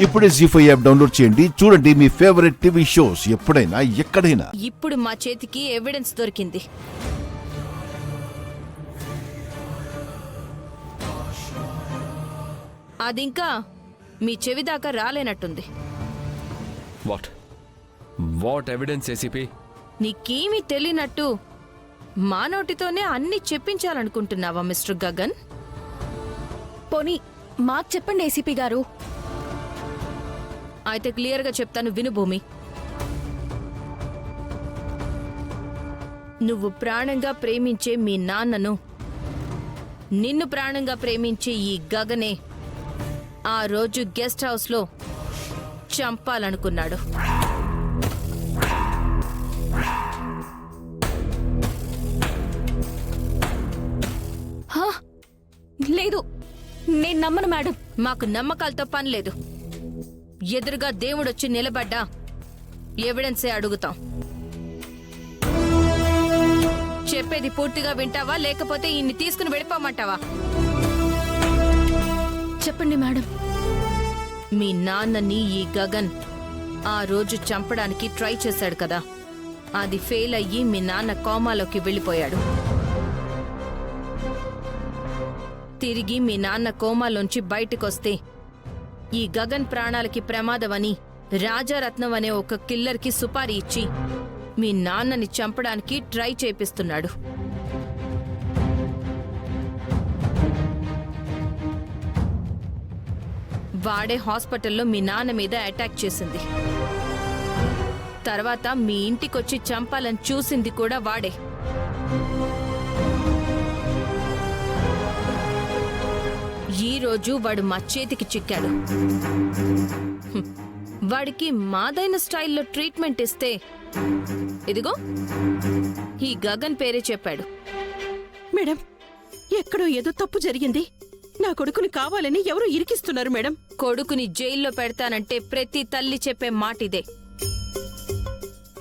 ఇప్పుడే జీ5 app download చేయండి. చూడండి మీ ఫేవరెట్ టీవీ షోస్ ఎప్పుడైనా ఎక్కడైనా. ఇప్పుడు మా చేతికి ఎవిడెన్స్ దొరికింది. అదింకా మీ చెవి దాకా రాలేనట్టుంది. What evidence ACP? నీకేమీ తెలియనట్టు మా నోటితోనే అన్ని చెప్పించాలనుకుంటున్నావా మిస్టర్ గగన్? పోనీ మాకు చెప్పండి ఏసీపీ గారు. అయితే క్లియర్గా చెప్తాను విను భూమి. నువ్వు ప్రాణంగా ప్రేమించే మీ నాన్నను నిన్ను ప్రాణంగా ప్రేమించే ఈ గగనే ఆ రోజు గెస్ట్ హౌస్లో చంపాలనుకున్నాడు. లేదు, నేను నమ్మను మేడం. మాకు నమ్మకాలతో పని లేదు. ఎదురుగా దేవుడొచ్చి నిలబడ్డా ఎవిడెన్సే అడుగుతాం. చెప్పేది పూర్తిగా వింటావా లేకపోతే ఇన్ని తీసుకుని వెళ్ళిపోమంటావా? చెప్పండి మేడం. మీ నాన్నని ఈ గగన్ ఆ రోజు చంపడానికి ట్రై చేశాడు కదా, అది ఫెయిల్ అయ్యి మీ నాన్న కోమాలోకి వెళ్ళిపోయాడు. తిరిగి మీ నాన్న కోమాలోంచి బయటికొస్తే ఈ గగన్ ప్రాణాలకి ప్రమాదమని రాజారత్నం అనే ఒక కిల్లర్కి సుపారీ ఇచ్చి మీ నాన్నని చంపడానికి ట్రై చేపిస్తున్నాడు. వాడే హాస్పిటల్లో మీ నాన్న మీద అటాక్ చేసింది. తర్వాత మీ ఇంటికొచ్చి చంపాలని చూసింది కూడా వాడే. ఈ రోజు వాడు మా చేతికి చిక్కాడు. వాడికి మాదైన స్టైల్లో ట్రీట్మెంట్ ఇస్తే ఇదిగో ఈ గగన్ పేరే చెప్పాడు. మేడం, ఎక్కడో ఏదో తప్పు జరిగింది. నా కొడుకుని కావాలని ఎవరో ఇరికిస్తున్నారు మేడం. కొడుకుని జైల్లో పెడతానంటే ప్రతి తల్లి చెప్పే మాట ఇదే.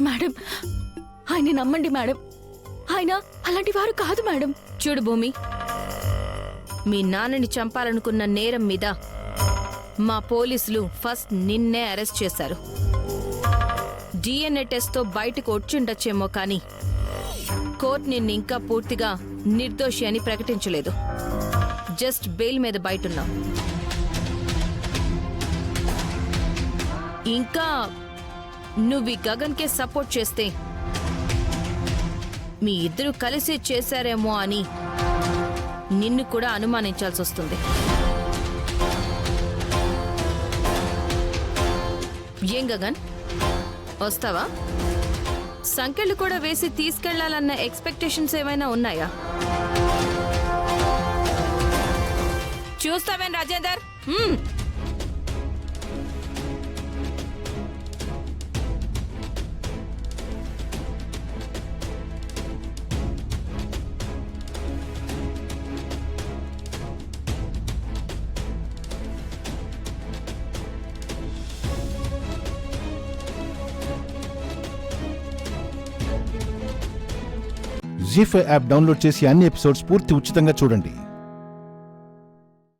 మేడం, ఆయన నమ్మండి మేడం. ఆయన అలాంటి వారు కాదు మేడం. చూడు భూమి, మీ నాన్నని చంపాలనుకున్న నేరం మీద మా పోలీసులు ఫస్ట్ నిన్నే అరెస్ట్ చేశారు. DNA టెస్ట్తో బయటకు వచ్చుండొచ్చేమో కానీ కోర్టు నిన్ను ఇంకా పూర్తిగా నిర్దోషి అని ప్రకటించలేదు. జస్ట్ బెయిల్ మీద బయటున్నావు. ఇంకా నువ్వు ఈ గగన్కే సపోర్ట్ చేస్తే మీ ఇద్దరు కలిసి చేశారేమో అని నిన్ను కూడా అనుమానించాల్సి వస్తుంది. ఏం గగన్, వస్తావా? సంఖ్యలు కూడా వేసి తీసుకెళ్లాలన్న ఎక్స్పెక్టేషన్స్ ఏమైనా ఉన్నాయా? చూస్తావేం రాజేందర్? జీ5 యాప్ డౌన్లోడ్ చేసి అన్ని ఎపిసోడ్స్ పూర్తి ఉచితంగా చూడండి.